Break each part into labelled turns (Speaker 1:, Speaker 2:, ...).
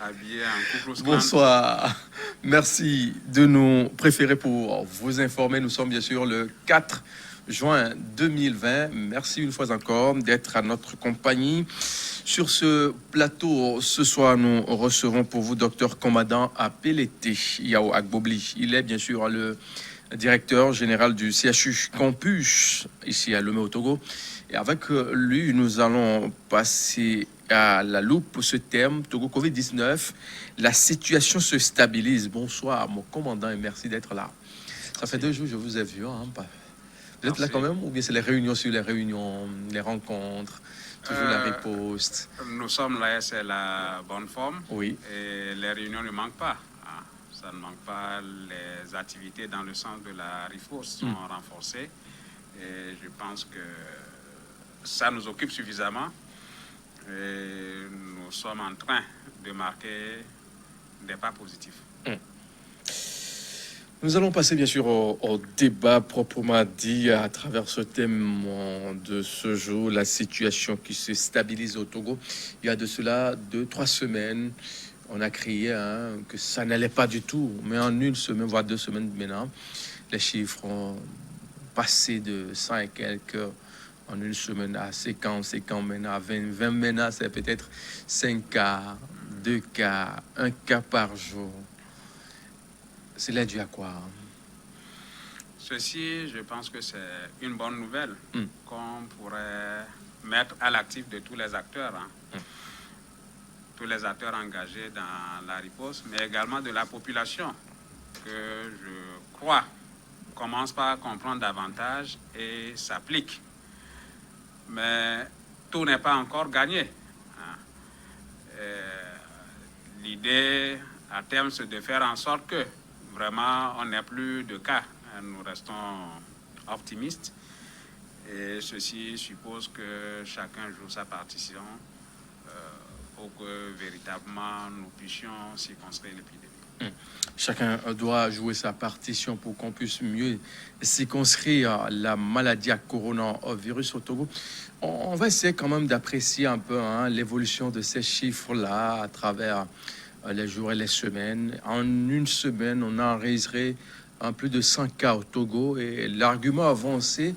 Speaker 1: Habillé en couple.
Speaker 2: Bonsoir. Merci de nous préférer pour vous informer. Nous sommes bien sûr le 4 juin 2020. Merci une fois encore d'être à notre compagnie. Sur ce plateau, ce soir, nous recevons pour vous Dr Commandant Apelete Yao Agbobli. Il est bien sûr le directeur général du CHU Campus, ici à Lomé au Togo. Et avec lui, nous allons passer à la loupe pour ce thème, Togo Covid-19. La situation se stabilise. Bonsoir, mon commandant, et merci d'être là. Ça fait 2 jours que je vous ai vu. Vous êtes là quand même, ou bien c'est les réunions sur les réunions, les rencontres, toujours la riposte?
Speaker 1: Nous sommes là, c'est la bonne forme.
Speaker 2: Oui.
Speaker 1: Et les réunions ne manquent pas. Ça ne manque pas. Les activités dans le sens de la riposte sont renforcées. Et je pense que ça nous occupe suffisamment. Et nous sommes en train de marquer des pas positifs.
Speaker 2: Nous allons passer bien sûr au débat proprement dit à travers ce thème de ce jour, la situation qui se stabilise au Togo. Il y a de cela 2-3 semaines, on a crié que ça n'allait pas du tout. Mais en 1 semaine, voire 2 semaines maintenant, les chiffres ont passé de 100 et quelques en 1 semaine à 50 maintenant, à 20 maintenant, c'est peut-être 5 cas, 2 cas, 1 cas par jour. C'est là dû à quoi?
Speaker 1: Ceci, je pense que c'est une bonne nouvelle qu'on pourrait mettre à l'actif de tous les acteurs. Tous les acteurs engagés dans la riposte, mais également de la population, que je crois commence par comprendre davantage et s'applique. Mais tout n'est pas encore gagné. L'idée à terme, c'est de faire en sorte que vraiment on n'ait plus de cas. Nous restons optimistes et ceci suppose que chacun joue sa partition pour que véritablement nous puissions circonscrire l'épidémie.
Speaker 2: Chacun doit jouer sa partition pour qu'on puisse mieux circonscrire la maladie à coronavirus au Togo. On va essayer quand même d'apprécier un peu l'évolution de ces chiffres-là à travers les jours et les semaines. En 1 semaine, on a enregistré plus de 100 cas au Togo et l'argument avancé,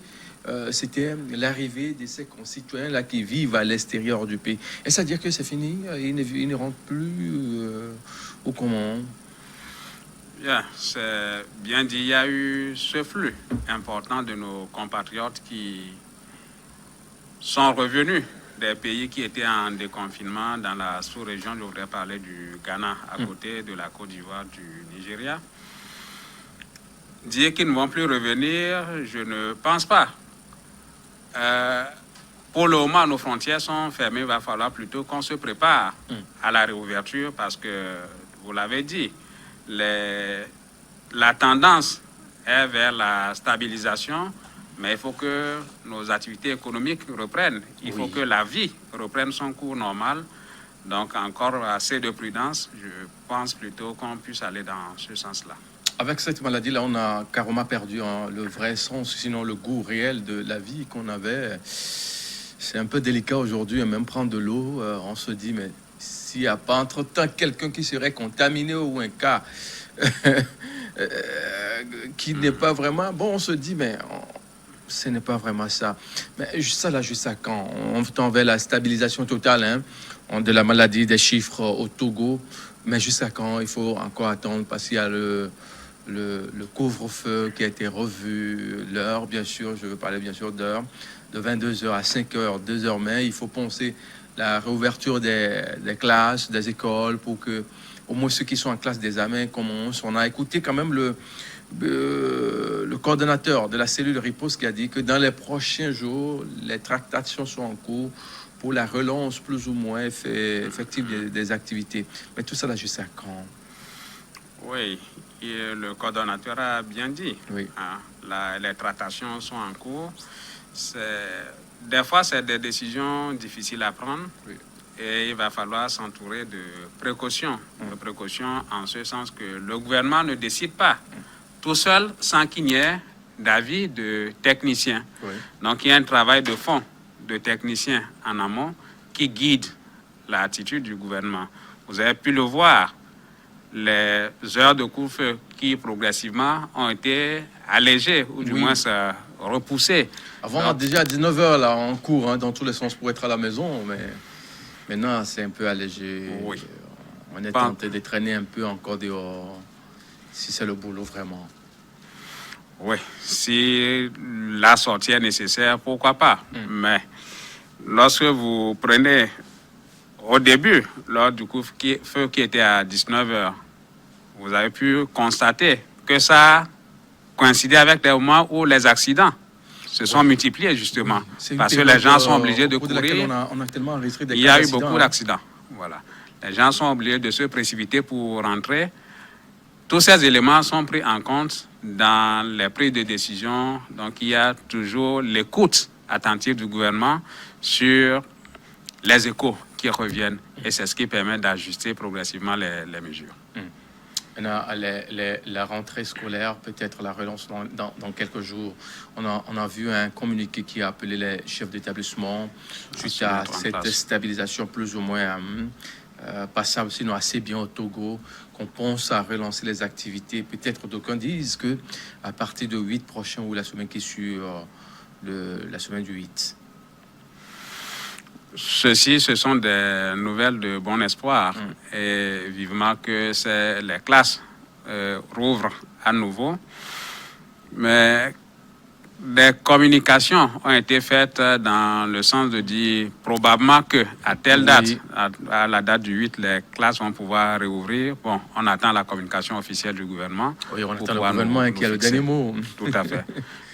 Speaker 2: c'était l'arrivée de ces concitoyens là qui vivent à l'extérieur du pays. Est-ce à dire que c'est fini? Ils ne rentrent plus ou comment?
Speaker 1: Bien, c'est bien dit. Il y a eu ce flux important de nos compatriotes qui sont revenus des pays qui étaient en déconfinement dans la sous-région. Je voudrais parler du Ghana, à côté de la Côte d'Ivoire, du Nigeria. Dire qu'ils ne vont plus revenir, je ne pense pas. Pour le moment, nos frontières sont fermées. Il va falloir plutôt qu'on se prépare à la réouverture parce que, vous l'avez dit, la tendance est vers la stabilisation, mais il faut que nos activités économiques reprennent. Il faut que la vie reprenne son cours normal. Donc, encore assez de prudence. Je pense plutôt qu'on puisse aller dans ce sens-là.
Speaker 2: Avec cette maladie-là, on a carrément perdu le vrai sens, sinon le goût réel de la vie qu'on avait. C'est un peu délicat aujourd'hui, même prendre de l'eau, on se dit, mais s'il n'y a pas entre-temps quelqu'un qui serait contaminé ou un cas qui n'est pas vraiment... Bon, on se dit, mais ce n'est pas vraiment ça. Mais ça, là, jusqu'à quand? On tend vers la stabilisation totale de la maladie, des chiffres au Togo. Mais jusqu'à quand? Il faut encore attendre parce qu'il y a le couvre-feu qui a été revu, l'heure, bien sûr, je veux parler bien sûr d'heure, de 22h à 5h, 2h, mais il faut penser la réouverture des classes, des écoles, pour que au moins ceux qui sont en classe d'examen commencent. On a écouté quand même le coordonnateur de la cellule riposte qui a dit que dans les prochains jours, les tractations sont en cours pour la relance plus ou moins effective des activités. Mais tout ça là, jusqu'à quand?
Speaker 1: Oui, et le coordonnateur a bien dit.
Speaker 2: Oui.
Speaker 1: Les tractations sont en cours. Des fois, c'est des décisions difficiles à prendre. Oui. Et il va falloir s'entourer de précautions. De précautions en ce sens que le gouvernement ne décide pas tout seul sans qu'il n'y ait d'avis de techniciens. Oui. Donc, il y a un travail de fond de techniciens en amont qui guide l'attitude du gouvernement. Vous avez pu le voir, les heures de couvre-feu qui progressivement ont été allégées ou du moins repoussées.
Speaker 2: Avant, donc, déjà à 19h, là, en cours, hein, dans tous les sens pour être à la maison, mais maintenant, c'est un peu allégé.
Speaker 1: Oui.
Speaker 2: On est tenté de traîner un peu encore dehors, si c'est le boulot vraiment.
Speaker 1: Oui, si la sortie est nécessaire, pourquoi pas. Mais lorsque vous prenez au début, lors du couvre-feu qui était à 19h, vous avez pu constater que ça coïncidait avec les moments où les accidents se sont multipliés, justement. Parce que les gens sont obligés de courir.
Speaker 2: On a tellement enregistré des
Speaker 1: Il y a eu beaucoup d'accidents. Voilà. Les gens sont obligés de se précipiter pour rentrer. Tous ces éléments sont pris en compte dans les prises de décision. Donc, il y a toujours l'écoute attentive du gouvernement sur les échos qui reviennent. Et c'est ce qui permet d'ajuster progressivement les mesures.
Speaker 2: La rentrée scolaire, peut-être la relance dans quelques jours. On a vu un communiqué qui a appelé les chefs d'établissement suite à cette stabilisation plus ou moins passable, sinon assez bien au Togo, qu'on pense à relancer les activités. Peut-être d'aucuns disent que à partir de 8 prochain ou la semaine qui suit, la semaine du 8.
Speaker 1: Ceci, ce sont des nouvelles de bon espoir et vivement que les classes rouvrent à nouveau. Mais des communications ont été faites dans le sens de dire probablement que à telle date, à la date du 8, les classes vont pouvoir réouvrir. Bon, on attend la communication officielle du gouvernement.
Speaker 2: Oui, on attend le gouvernement qui a le dernier mot.
Speaker 1: Tout à fait.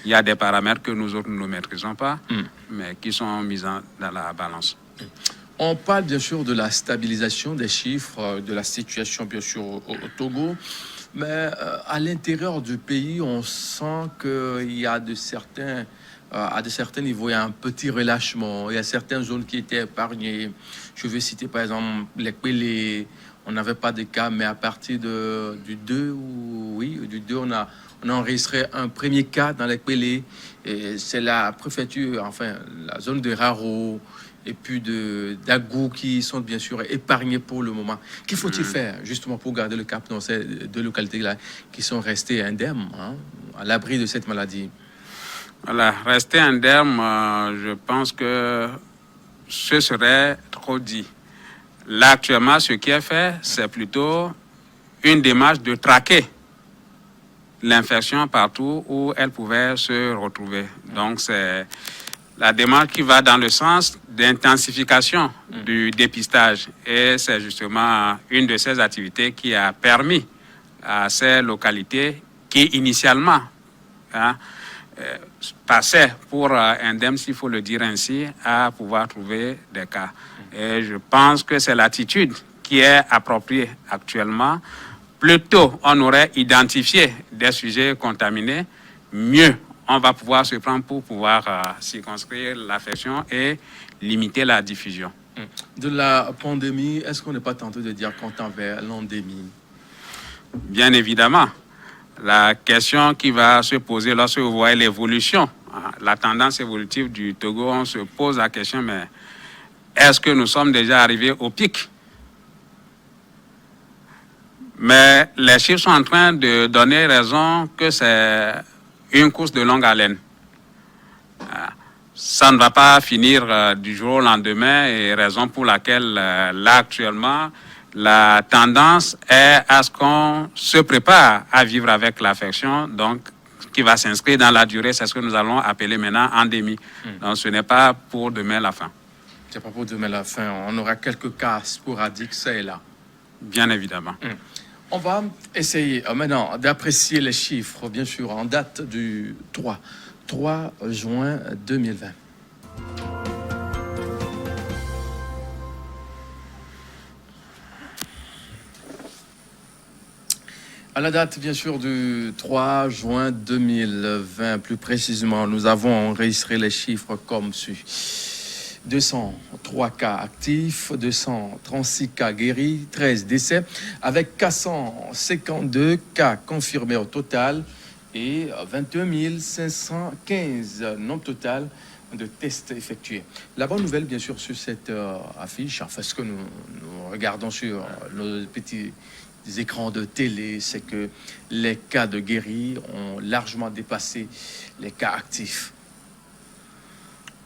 Speaker 1: Il y a des paramètres que nous autres ne maîtrisons pas, mais qui sont mis dans la balance.
Speaker 2: On parle bien sûr de la stabilisation des chiffres, de la situation bien sûr au Togo, mais à l'intérieur du pays, on sent qu'il y a à certains niveaux, il y a un petit relâchement. Il y a certaines zones qui étaient épargnées. Je vais citer par exemple les Kwele. On n'avait pas de cas, mais à partir du 2, on a enregistré un premier cas dans les Kwele. Et c'est la préfecture, enfin la zone de Raro et puis d'Agou qui sont bien sûr épargnés pour le moment. Qu'il faut-il faire justement pour garder le cap dans ces deux localités-là qui sont restées indemnes, à l'abri de cette maladie?
Speaker 1: Voilà, rester indemne, je pense que ce serait trop dit. Là, actuellement, ce qui est fait, c'est plutôt une démarche de traquer l'infection partout où elle pouvait se retrouver. Donc, c'est la démarche qui va dans le sens d'intensification du dépistage. Et c'est justement une de ces activités qui a permis à ces localités qui, initialement, passaient pour indemnes, s'il faut le dire ainsi, à pouvoir trouver des cas. Et je pense que c'est l'attitude qui est appropriée actuellement. Plus tôt on aurait identifié des sujets contaminés, mieux on va pouvoir se prendre pour pouvoir circonscrire l'affection et limiter la diffusion.
Speaker 2: De la pandémie, est-ce qu'on n'est pas tenté de dire qu'on tend vers l'endémie?
Speaker 1: Bien évidemment. La question qui va se poser lorsque vous voyez l'évolution, la tendance évolutive du Togo, on se pose la question, mais est-ce que nous sommes déjà arrivés au pic? Mais les chiffres sont en train de donner raison que c'est une course de longue haleine. Ça ne va pas finir du jour au lendemain, et raison pour laquelle là actuellement, la tendance est à ce qu'on se prépare à vivre avec l'affection, donc qui va s'inscrire dans la durée, c'est ce que nous allons appeler maintenant endémie. Donc ce n'est pas pour demain la fin.
Speaker 2: C'est pas pour demain la fin. On aura quelques cas sporadiques, ça et là.
Speaker 1: Bien évidemment.
Speaker 2: On va essayer maintenant d'apprécier les chiffres, bien sûr, en date du 3 juin 2020. À la date, bien sûr, du 3 juin 2020, plus précisément, nous avons enregistré les chiffres comme suit. 203 cas actifs, 236 cas guéris, 13 décès, avec 452 cas confirmés au total et 21 515 nombre total de tests effectués. La bonne nouvelle, bien sûr, sur cette affiche, enfin, ce que nous regardons sur nos petits écrans de télé, c'est que les cas de guéris ont largement dépassé les cas actifs.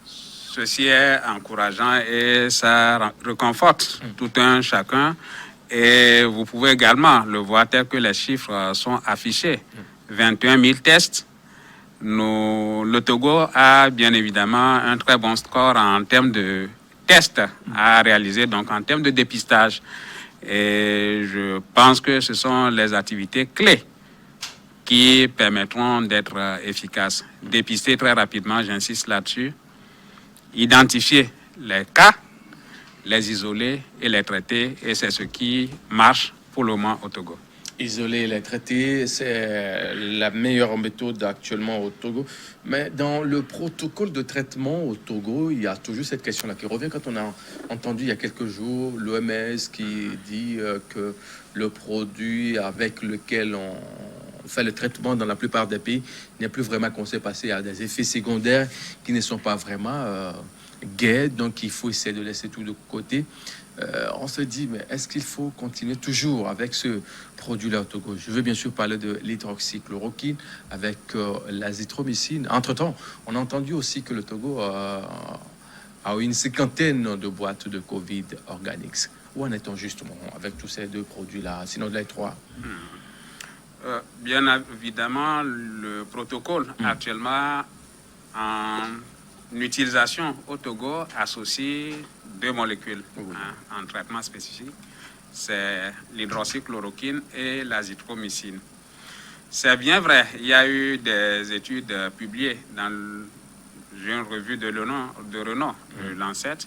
Speaker 1: Ceci est encourageant et ça réconforte tout un chacun. Et vous pouvez également le voir tel que les chiffres sont affichés. 21 000 tests. Le Togo a bien évidemment un très bon score en termes de tests à réaliser, donc en termes de dépistage. Et je pense que ce sont les activités clés qui permettront d'être efficaces. Dépister très rapidement, j'insiste là-dessus. Identifier les cas, les isoler et les traiter. Et c'est ce qui marche pour le moment au Togo.
Speaker 2: Isoler les traiter, c'est la meilleure méthode actuellement au Togo. Mais dans le protocole de traitement au Togo, il y a toujours cette question-là qui revient quand on a entendu il y a quelques jours l'OMS qui dit que le produit avec lequel on fait le traitement dans la plupart des pays n'est plus vraiment qu'on sait passer à des effets secondaires qui ne sont pas vraiment gais, donc il faut essayer de laisser tout de côté. On se dit, mais est-ce qu'il faut continuer toujours avec ce produit-là au Togo? Je veux bien sûr parler de l'hydroxychloroquine avec l'azithromycine. Entre-temps, on a entendu aussi que le Togo a une cinquantaine de boîtes de Covid Organics. Où en est-on justement avec tous ces deux produits-là, sinon les trois?
Speaker 1: Bien évidemment, le protocole actuellement en utilisation au Togo associe deux molécules en traitement spécifique. C'est l'hydroxychloroquine et l'azithromycine. C'est bien vrai, il y a eu des études publiées dans une revue de renom, le Lancet,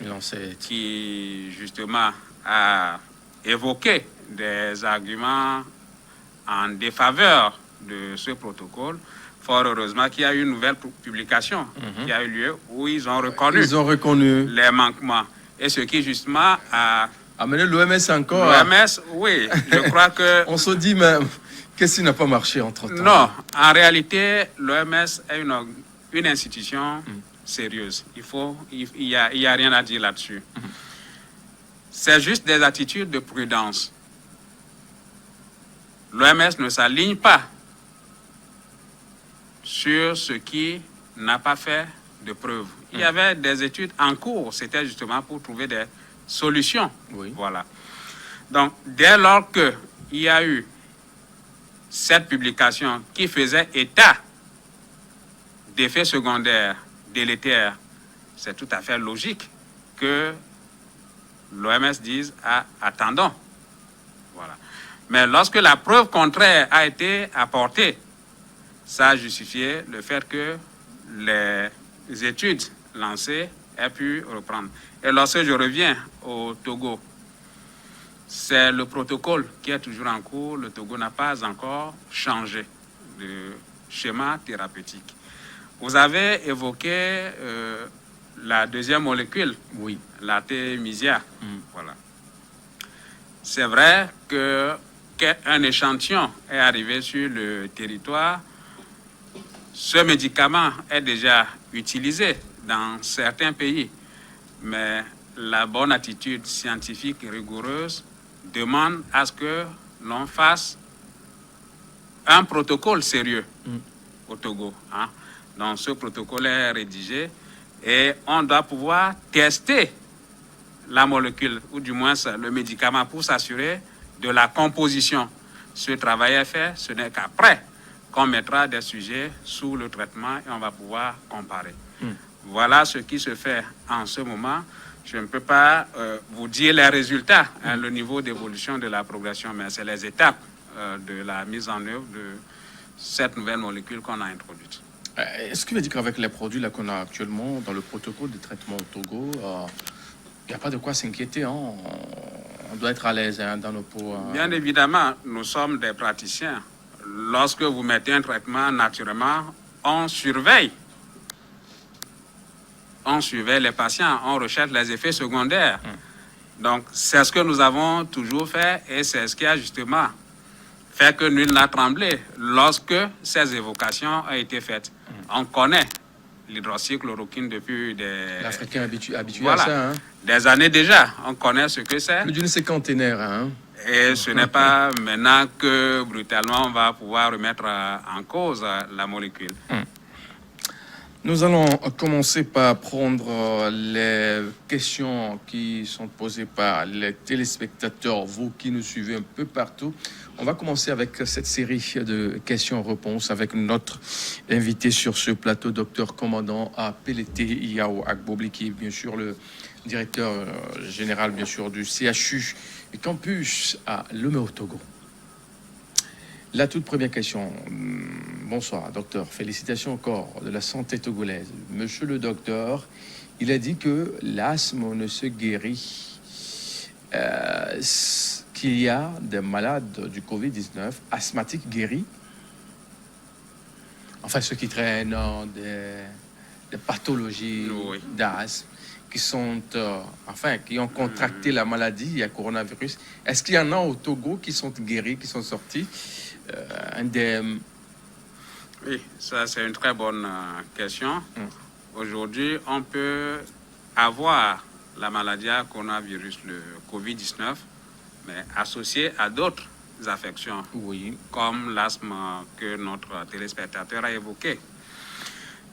Speaker 1: qui justement a évoqué des arguments en défaveur de ce protocole. Fort heureusement qu'il y a eu une nouvelle publication qui a eu lieu où ils ont reconnu les manquements. Et ce qui justement a
Speaker 2: amené l'OMS encore.
Speaker 1: L'OMS, oui, je crois que...
Speaker 2: On se dit même, qu'est-ce qui n'a pas marché entre-temps?
Speaker 1: Non, en réalité, l'OMS est une institution sérieuse. Il y a rien à dire là-dessus. C'est juste des attitudes de prudence. L'OMS ne s'aligne pas sur ce qui n'a pas fait de preuves. Il y avait des études en cours, c'était justement pour trouver des solutions.
Speaker 2: Oui.
Speaker 1: Voilà. Donc, dès lors qu'il y a eu cette publication qui faisait état d'effets secondaires délétères, c'est tout à fait logique que l'OMS dise attendons. Voilà. Mais lorsque la preuve contraire a été apportée, ça a justifié le fait que les études lancées aient pu reprendre. Et lorsque je reviens au Togo, c'est le protocole qui est toujours en cours. Le Togo n'a pas encore changé de schéma thérapeutique. Vous avez évoqué la deuxième molécule,
Speaker 2: oui,
Speaker 1: l'artémisia. Voilà. C'est vrai qu'un échantillon est arrivé sur le territoire. Ce médicament est déjà utilisé dans certains pays, mais la bonne attitude scientifique et rigoureuse demande à ce que l'on fasse un protocole sérieux au Togo. Donc ce protocole est rédigé et on doit pouvoir tester la molécule, ou du moins le médicament, pour s'assurer de la composition. Ce travail est fait, ce n'est qu'après qu'on mettra des sujets sous le traitement et on va pouvoir comparer. Voilà ce qui se fait en ce moment. Je ne peux pas vous dire les résultats, le niveau d'évolution de la progression, mais c'est les étapes de la mise en œuvre de cette nouvelle molécule qu'on a introduite.
Speaker 2: Est-ce que vous dites qu'avec les produits là qu'on a actuellement dans le protocole de traitement au Togo, il n'y a pas de quoi s'inquiéter, hein? On doit être à l'aise dans nos peaux.
Speaker 1: Bien évidemment, nous sommes des praticiens. Lorsque vous mettez un traitement naturellement, on surveille. On surveille les patients, on recherche les effets secondaires. Donc, c'est ce que nous avons toujours fait et c'est ce qui a justement fait que nul n'a tremblé lorsque ces évocations ont été faites. On connaît l'hydroxychloroquine depuis des...
Speaker 2: L'Africain habitué
Speaker 1: voilà,
Speaker 2: à ça. Hein.
Speaker 1: Des années déjà. On connaît ce que c'est.
Speaker 2: Plus d'une cinquantenaire. Hein.
Speaker 1: Et ce n'est pas maintenant que brutalement on va pouvoir remettre en cause la molécule.
Speaker 2: Nous allons commencer par prendre les questions qui sont posées par les téléspectateurs, vous qui nous suivez un peu partout. On va commencer avec cette série de questions-réponses avec notre invité sur ce plateau, docteur commandant Pelete Yao Agbobli, qui est bien sûr le directeur général bien sûr du CHU campus à Lomé au Togo. La toute première question. Bonsoir, docteur. Félicitations encore de la santé togolaise. Monsieur le docteur, il a dit que l'asthme ne se guérit, qu'il y a des malades du Covid-19 asthmatiques guéris. Enfin, ceux qui traînent des pathologies
Speaker 1: Oui.
Speaker 2: d'asthme, qui sont, qui ont contracté la maladie, à coronavirus. Est-ce qu'il y en a au Togo qui sont guéris, qui sont sortis?
Speaker 1: Oui, ça c'est une très bonne question. Aujourd'hui, on peut avoir la maladie à coronavirus, le Covid-19, mais associé à d'autres affections,
Speaker 2: oui,
Speaker 1: comme l'asthme que notre téléspectateur a évoqué.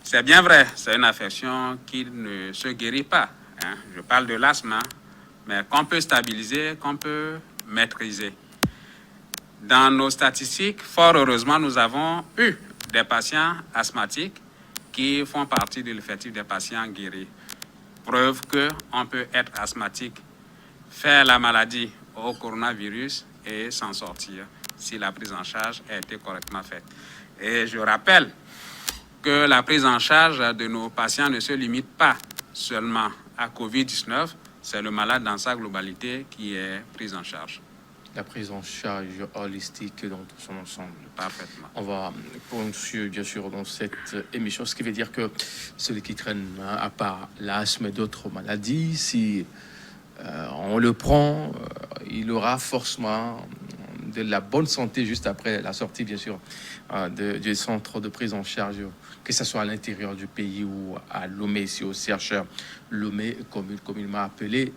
Speaker 1: C'est bien vrai, c'est une affection qui ne se guérit pas. Hein. Je parle de l'asthme, hein, mais qu'on peut stabiliser, qu'on peut maîtriser. Dans nos statistiques, fort heureusement, nous avons eu des patients asthmatiques qui font partie de l'effectif des patients guéris. Preuve qu'on peut être asthmatique, faire la maladie au coronavirus et s'en sortir si la prise en charge a été correctement faite. Et je rappelle que la prise en charge de nos patients ne se limite pas seulement à Covid-19, c'est le malade dans sa globalité qui est pris en charge.
Speaker 2: La prise en charge holistique dans tout son ensemble.
Speaker 1: Parfaitement.
Speaker 2: On va poursuivre bien sûr dans cette émission, ce qui veut dire que celui qui traîne à part l'asthme et d'autres maladies, si on le prend, il aura forcément de la bonne santé juste après la sortie bien sûr du centre de prise en charge, que ce soit à l'intérieur du pays ou à Lomé, ici au CHU Lomé, comme il m'a appelé,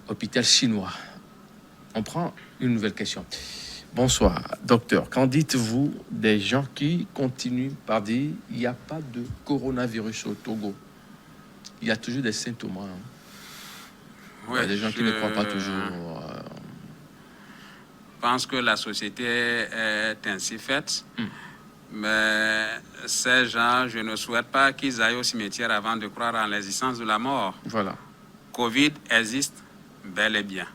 Speaker 2: hôpital chinois. On prend une nouvelle question. Bonsoir, docteur. Qu'en dites-vous des gens qui continuent par dire il n'y a pas de coronavirus au Togo? Il y a toujours des symptômes. Hein.
Speaker 1: Ouais,
Speaker 2: il y a des gens qui ne croient pas toujours.
Speaker 1: Je pense que la société est ainsi faite. Mais ces gens, je ne souhaite pas qu'ils aillent au cimetière avant de croire en l'existence de la mort.
Speaker 2: Voilà.
Speaker 1: Covid existe bel et bien.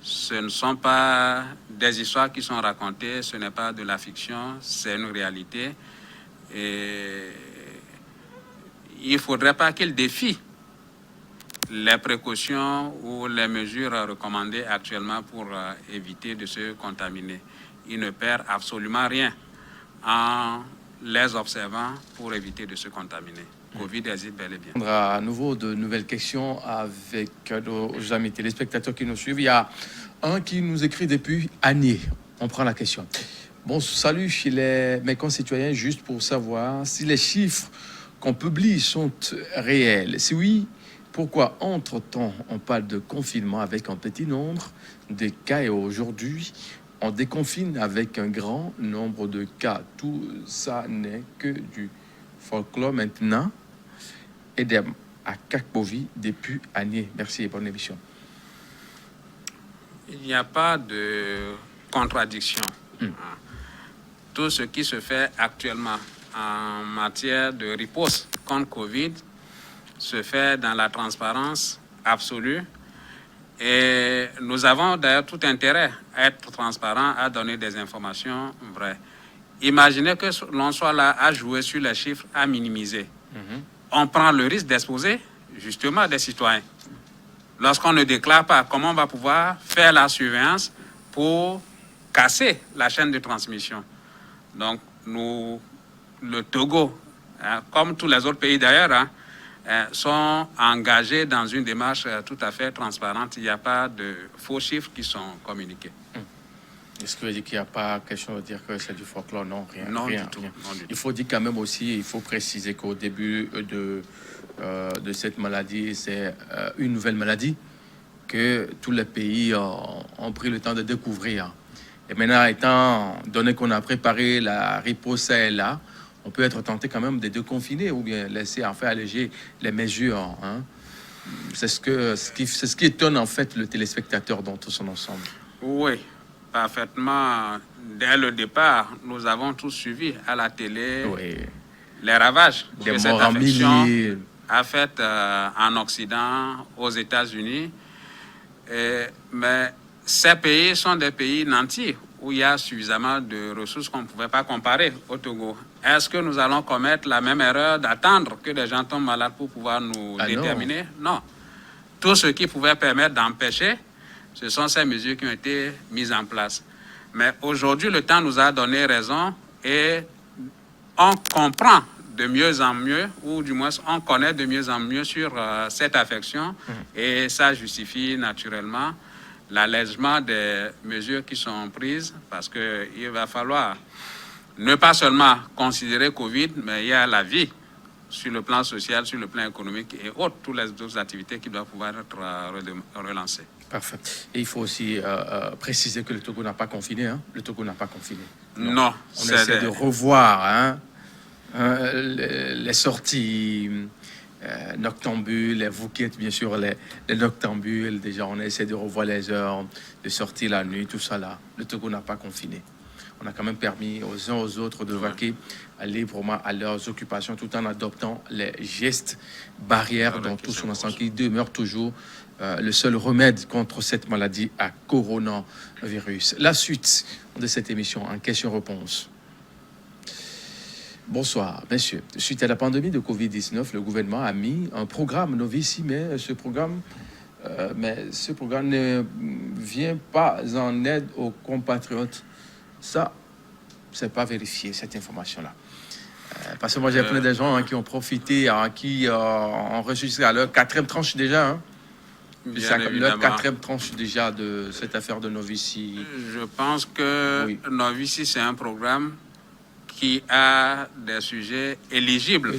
Speaker 1: Ce ne sont pas des histoires qui sont racontées, ce n'est pas de la fiction, c'est une réalité. Et il ne faudrait pas qu'ils défient les précautions ou les mesures recommandées actuellement pour éviter de se contaminer. Ils ne perdent absolument rien en les observant pour éviter de se contaminer. Covid existe bel et bien.
Speaker 2: On aura à nouveau de nouvelles questions avec nos amis téléspectateurs qui nous suivent. Il y a un qui nous écrit depuis Agné. On prend la question. Bon, salut chez mes concitoyens, juste pour savoir si les chiffres qu'on publie sont réels. Si oui, pourquoi entre-temps on parle de confinement avec un petit nombre de cas et aujourd'hui on déconfine avec un grand nombre de cas? Tout ça n'est que du folklore maintenant. Edem à Kakbovi depuis Agné. Merci et bonne émission.
Speaker 1: Il n'y a pas de contradiction. Tout ce qui se fait actuellement en matière de riposte contre Covid se fait dans la transparence absolue. Et nous avons d'ailleurs tout intérêt à être transparent, à donner des informations vraies. Imaginez que l'on soit là à jouer sur les chiffres, à minimiser. On prend le risque d'exposer justement des citoyens. Lorsqu'on ne déclare pas, comment on va pouvoir faire la surveillance pour casser la chaîne de transmission? Donc, le Togo, comme tous les autres pays d'ailleurs, sont engagés dans une démarche tout à fait transparente. Il n'y a pas de faux chiffres qui sont communiqués.
Speaker 2: Est-ce que veut dire qu'il n'y a pas quelque chose à dire que c'est du folklore? Non, rien.
Speaker 1: Non,
Speaker 2: rien,
Speaker 1: du tout.
Speaker 2: rien.
Speaker 1: Non, du
Speaker 2: Il
Speaker 1: tout.
Speaker 2: faut dire quand même aussi, il faut préciser qu'au début de cette maladie, c'est une nouvelle maladie que tous les pays ont pris le temps de découvrir. Et maintenant, étant donné qu'on a préparé la riposte là, on peut être tenté quand même de déconfiner ou bien laisser en fait alléger les mesures. Hein. C'est ce qui étonne en fait le téléspectateur dans tout son ensemble.
Speaker 1: Oui, parfaitement. Dès le départ, nous avons tous suivi à la télé
Speaker 2: Oui.
Speaker 1: les ravages
Speaker 2: Des
Speaker 1: que cette
Speaker 2: morts en
Speaker 1: affection
Speaker 2: milliers.
Speaker 1: a fait en Occident, aux États-Unis. Mais ces pays sont des pays nantis où il y a suffisamment de ressources qu'on ne pouvait pas comparer au Togo. Est-ce que nous allons commettre la même erreur d'attendre que des gens tombent malades pour pouvoir nous déterminer? Non. Tout ce qui pouvait permettre d'empêcher, ce sont ces mesures qui ont été mises en place. Mais aujourd'hui, le temps nous a donné raison et on comprend de mieux en mieux, ou du moins on connaît de mieux en mieux sur cette affection, et ça justifie naturellement l'allègement des mesures qui sont prises, parce qu'il va falloir ne pas seulement considérer Covid, mais il y a la vie sur le plan social, sur le plan économique et autres, toutes les autres activités qui doivent pouvoir être relancées.
Speaker 2: Parfait. Et il faut aussi préciser que le Togo n'a pas confiné. Hein. Le Togo n'a pas confiné.
Speaker 1: Non.
Speaker 2: On essaie de revoir les sorties noctambules, les Vouquettes, bien sûr, les noctambules. Déjà, on essaie de revoir les heures de sortie la nuit, tout ça là. Le Togo n'a pas confiné. On a quand même permis aux uns aux autres de vaquer librement à leurs occupations tout en adoptant les gestes barrières dans tout son ensemble qui demeure toujours le seul remède contre cette maladie à coronavirus. La suite de cette émission en question-réponse. Bonsoir, messieurs. Suite à la pandémie de Covid-19, le gouvernement a mis un programme Novici, mais ce programme ne vient pas en aide aux compatriotes. Ça, c'est pas vérifié, cette information-là. Parce que moi, j'ai plein de gens qui ont profité, qui ont reçu jusqu'à leur 4e tranche déjà. Hein. Leur 4e tranche déjà de cette affaire de Novici.
Speaker 1: Je pense que oui. Novici, c'est un programme qui a des sujets éligibles.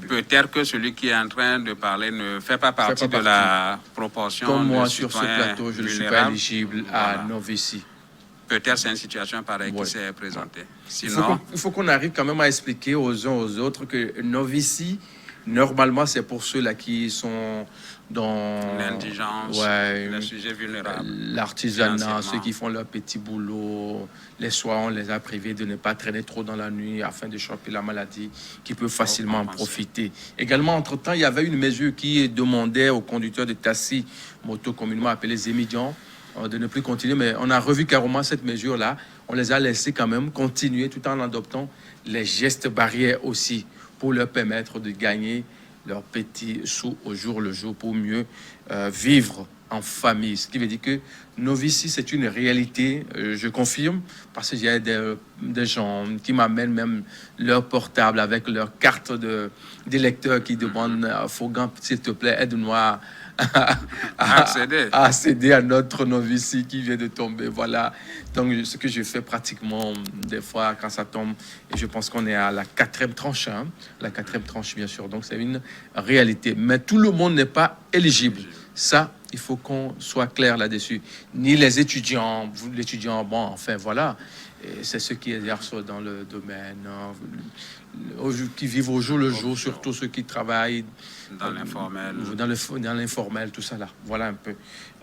Speaker 1: Peut-être que celui qui est en train de parler ne fait pas partie de la proportion.
Speaker 2: Comme moi, sur ce plateau, je ne suis pas éligible à Novici.
Speaker 1: Peut-être c'est une situation pareille qui s'est présentée. Sinon,
Speaker 2: il faut qu'on arrive quand même à expliquer aux uns aux autres que Novici, normalement, c'est pour ceux-là qui sont dans
Speaker 1: l'indigence, les sujets vulnérables,
Speaker 2: l'artisanat, ceux qui font leur petit boulot. Les soirs, on les a privés de ne pas traîner trop dans la nuit afin de choper la maladie, qui peut facilement en profiter. Également, entre-temps, il y avait une mesure qui demandait aux conducteurs de taxi, moto communément appelés émigrants, de ne plus continuer, mais on a revu carrément cette mesure-là. On les a laissés quand même continuer tout en adoptant les gestes barrières aussi pour leur permettre de gagner leurs petits sous au jour le jour pour mieux vivre en famille. Ce qui veut dire que Novici, c'est une réalité, je confirme, parce que j'ai des gens qui m'amènent même leur portable avec leur carte d'électeur qui demandent « Fogan, s'il te plaît, aide-nous à accéder à notre Novici qui vient de tomber. » Voilà. Donc, ce que je fais pratiquement des fois quand ça tombe, et je pense qu'on est à la 4e tranche, hein, la 4e tranche, bien sûr. Donc, c'est une réalité. Mais tout le monde n'est pas éligible. Ça, il faut qu'on soit clair là-dessus. Ni les étudiants, l'étudiant, bon, enfin, voilà. C'est ceux qui exercent dans le domaine, qui vivent au jour le jour, surtout ceux qui travaillent
Speaker 1: dans l'informel.
Speaker 2: Dans l'informel, tout ça là. Voilà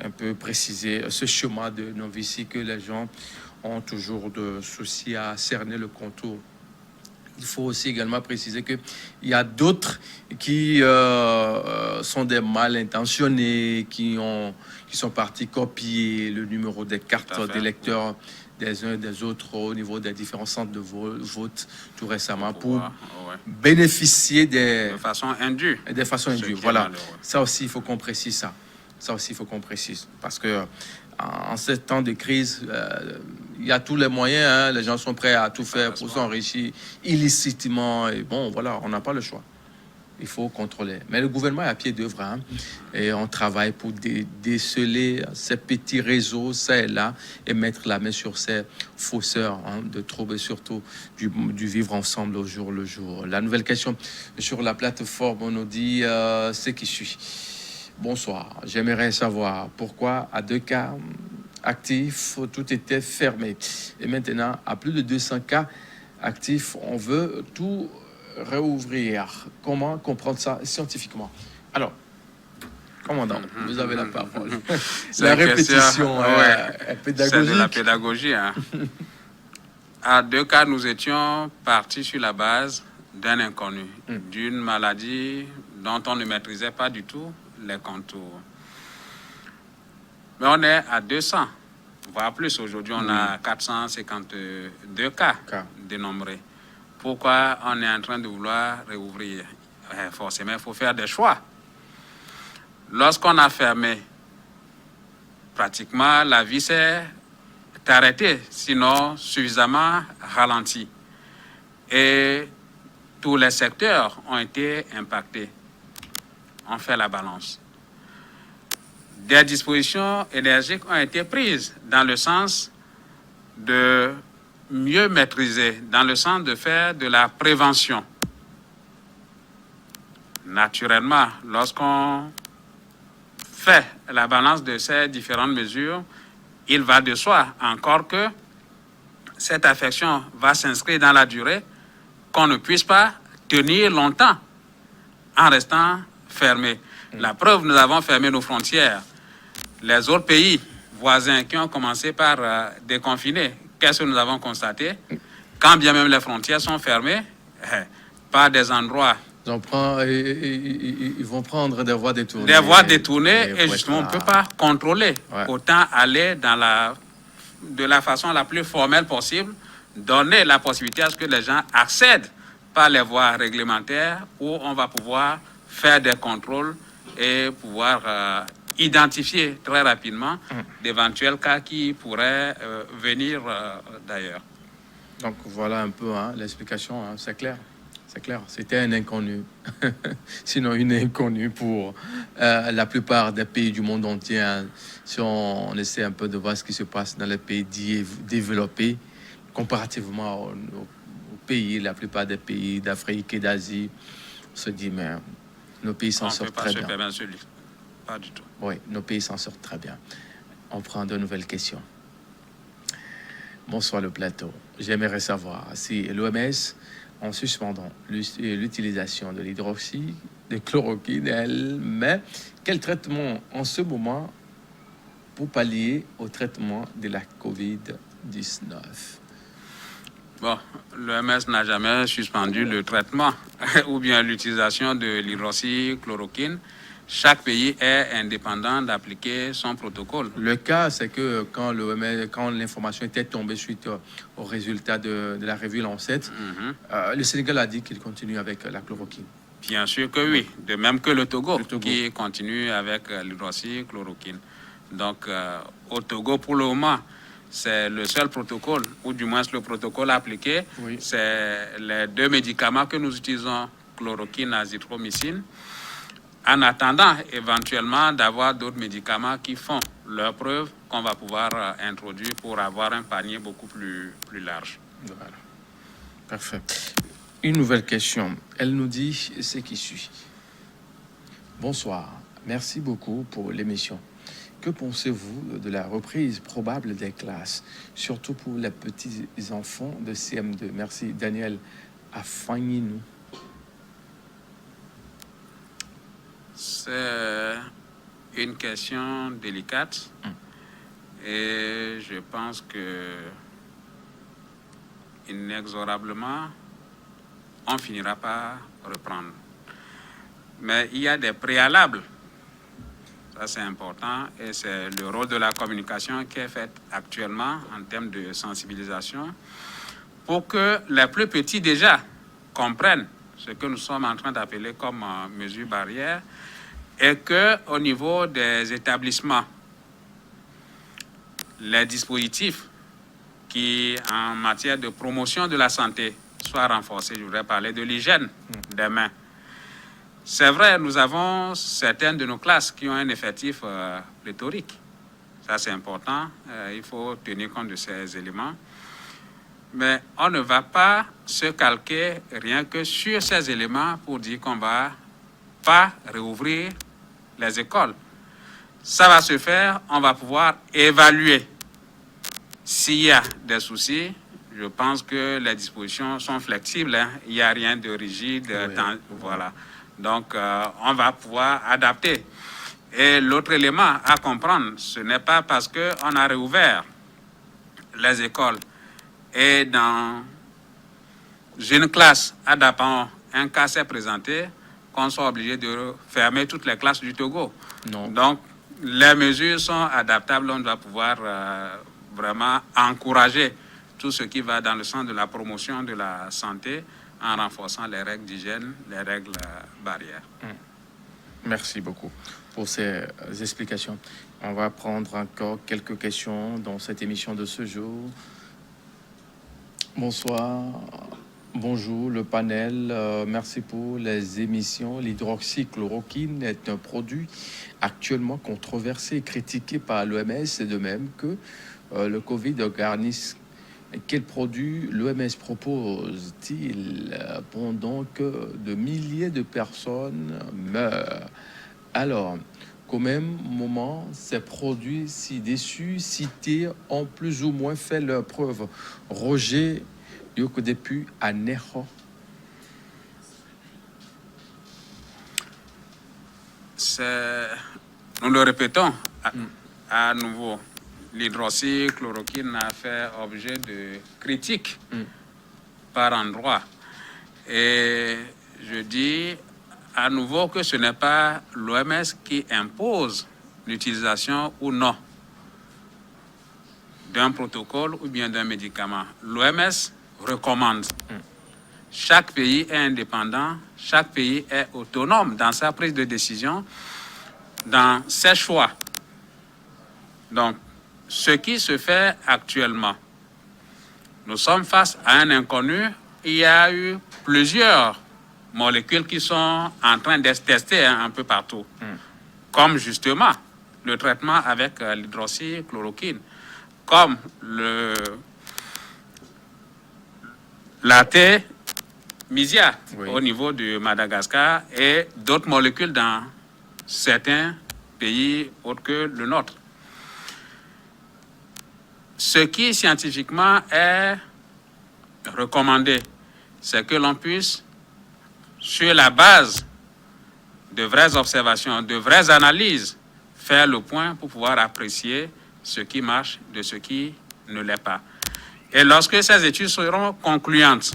Speaker 2: un peu préciser ce chemin de Novici que les gens ont toujours de soucis à cerner le contour. Il faut aussi également préciser qu'il y a d'autres qui sont des mal intentionnés, qui sont partis copier le numéro des cartes d'électeurs des uns et des autres au niveau des différents centres de vote tout récemment pour bénéficier de
Speaker 1: façon indue.
Speaker 2: Des façons indues, voilà. Ça aussi, il faut qu'on précise ça. Ça aussi, il faut qu'on précise. Parce que en ce temps de crise, il y a tous les moyens. Hein, les gens sont prêts à tout faire pour s'enrichir illicitement. Et bon, voilà, on n'a pas le choix. Il faut contrôler. Mais le gouvernement est à pied d'œuvre. Hein, et on travaille pour déceler ces petits réseaux, ça et là, et mettre la main sur ces fausseurs hein, de troubles, surtout du vivre ensemble au jour le jour. La nouvelle question sur la plateforme, on nous dit ce qui suit. Bonsoir, j'aimerais savoir pourquoi à 2 cas actifs, tout était fermé. Et maintenant, à plus de 200 cas actifs, on veut tout réouvrir. Comment comprendre ça scientifiquement? Alors, commandant, vous avez la parole. La répétition
Speaker 1: est
Speaker 2: pédagogique.
Speaker 1: C'est de la pédagogie. Hein. À 2 cas, nous étions partis sur la base d'un inconnu, d'une maladie dont on ne maîtrisait pas du tout les contours. Mais on est à 200, voire plus. Aujourd'hui, on a 452 cas dénombrés. Pourquoi on est en train de vouloir réouvrir? Forcément, il faut faire des choix. Lorsqu'on a fermé, pratiquement, la vie s'est arrêtée, sinon suffisamment ralentie. Et tous les secteurs ont été impactés. On fait la balance. Des dispositions énergiques ont été prises dans le sens de mieux maîtriser, dans le sens de faire de la prévention. Naturellement, lorsqu'on fait la balance de ces différentes mesures, il va de soi encore que cette affection va s'inscrire dans la durée, qu'on ne puisse pas tenir longtemps en restant fermé. La preuve, nous avons fermé nos frontières. Les autres pays voisins qui ont commencé par déconfiner, qu'est-ce que nous avons constaté? Quand bien même les frontières sont fermées, par des endroits...
Speaker 2: Ils vont prendre des voies détournées.
Speaker 1: Des voies détournées et justement, on ne peut pas contrôler. Ouais. Autant aller de la façon la plus formelle possible, donner la possibilité à ce que les gens accèdent par les voies réglementaires où on va pouvoir faire des contrôles et pouvoir identifier très rapidement d'éventuels cas qui pourraient venir d'ailleurs.
Speaker 2: Donc voilà un peu hein, l'explication, hein, c'est clair. C'est clair, c'était un inconnu. Sinon, une inconnue pour la plupart des pays du monde entier. Hein. Si on essaie un peu de voir ce qui se passe dans les pays développés, comparativement aux pays, la plupart des pays d'Afrique et d'Asie, on se dit, mais nos pays s'en sortent très bien.
Speaker 1: Pas du tout.
Speaker 2: Oui, nos pays s'en sortent très bien. On prend de nouvelles questions. Bonsoir le plateau. J'aimerais savoir si l'OMS, en suspendant l'utilisation de l'hydroxyde de chloroquine, elle met quel traitement en ce moment pour pallier au traitement de la COVID-19?
Speaker 1: Bon, l'OMS n'a jamais suspendu le traitement ou bien l'utilisation de l'hydroxychloroquine. Chaque pays est indépendant d'appliquer son protocole.
Speaker 2: Le cas, c'est que quand l'information était tombée suite au résultat de la revue Lancet, le Sénégal a dit qu'il continue avec la chloroquine.
Speaker 1: Bien sûr que oui, de même que le Togo. Qui continue avec l'hydroxychloroquine. Donc, au Togo, pour le moment, c'est le seul protocole, ou du moins le protocole appliqué, c'est les 2 médicaments que nous utilisons, chloroquine, azithromycine, en attendant éventuellement d'avoir d'autres médicaments qui font leur preuve qu'on va pouvoir introduire pour avoir un panier beaucoup plus large.
Speaker 2: Voilà. Parfait. Une nouvelle question. Elle nous dit ce qui suit. Bonsoir. Merci beaucoup pour l'émission. Que pensez-vous de la reprise probable des classes, surtout pour les petits enfants de CM2? Merci. Daniel Afagninou.
Speaker 1: C'est une question délicate et je pense que inexorablement, on finira par reprendre. Mais il y a des préalables. Ça, c'est important et c'est le rôle de la communication qui est fait actuellement en termes de sensibilisation pour que les plus petits déjà comprennent ce que nous sommes en train d'appeler comme mesure barrière et qu'au niveau des établissements, les dispositifs qui, en matière de promotion de la santé, soient renforcés. Je voudrais parler de l'hygiène des mains. C'est vrai, nous avons certaines de nos classes qui ont un effectif pléthorique. Ça, c'est important. Il faut tenir compte de ces éléments. Mais on ne va pas se calquer rien que sur ces éléments pour dire qu'on ne va pas réouvrir les écoles. Ça va se faire, on va pouvoir évaluer. S'il y a des soucis, je pense que les dispositions sont flexibles. Hein. Il n'y a rien de rigide.
Speaker 2: Oui.
Speaker 1: Voilà. Donc, on va pouvoir adapter. Et l'autre élément à comprendre, ce n'est pas parce qu'on a réouvert les écoles et dans une classe adaptant un cas s'est présenté, qu'on soit obligé de fermer toutes les classes du Togo.
Speaker 2: Non.
Speaker 1: Donc, les mesures sont adaptables. On doit pouvoir vraiment encourager tout ce qui va dans le sens de la promotion de la santé en renforçant les règles d'hygiène, les règles barrières.
Speaker 2: Merci beaucoup pour ces explications. On va prendre encore quelques questions dans cette émission de ce jour. Bonsoir. Bonjour, le panel. Merci pour les émissions. L'hydroxychloroquine est un produit actuellement controversé et critiqué par l'OMS, et de même que le Covid-19. Quel produit l'OMS propose-t-il pendant que de milliers de personnes meurent? Alors, qu'au même moment, ces produits si déçus, cités, ont plus ou moins fait leur preuve. Roger Yokodepu à Neho.
Speaker 1: Nous le répétons à nouveau. L'hydroxychloroquine a fait objet de critiques par endroits. Et je dis à nouveau que ce n'est pas l'OMS qui impose l'utilisation ou non d'un protocole ou bien d'un médicament. L'OMS recommande. Chaque pays est indépendant, chaque pays est autonome dans sa prise de décision, dans ses choix. Donc, ce qui se fait actuellement, nous sommes face à un inconnu. Il y a eu plusieurs molécules qui sont en train d'être testées un peu partout, comme justement le traitement avec l'hydroxychloroquine, comme l'artémisia au niveau de Madagascar et d'autres molécules dans certains pays autres que le nôtre. Ce qui scientifiquement est recommandé, c'est que l'on puisse, sur la base de vraies observations, de vraies analyses, faire le point pour pouvoir apprécier ce qui marche de ce qui ne l'est pas. Et lorsque ces études seront concluantes,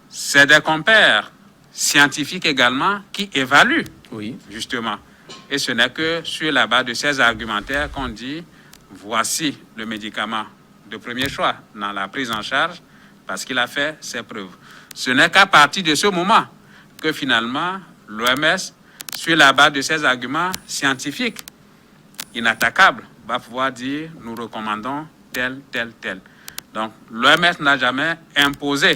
Speaker 1: c'est des compères scientifiques également qui évaluent, justement. Et ce n'est que sur la base de ces argumentaires qu'on dit voici le médicament de premier choix dans la prise en charge parce qu'il a fait ses preuves. Ce n'est qu'à partir de ce moment que finalement l'OMS, sur la base de ses arguments scientifiques inattaquables, va pouvoir dire nous recommandons tel, tel, tel. Donc l'OMS n'a jamais imposé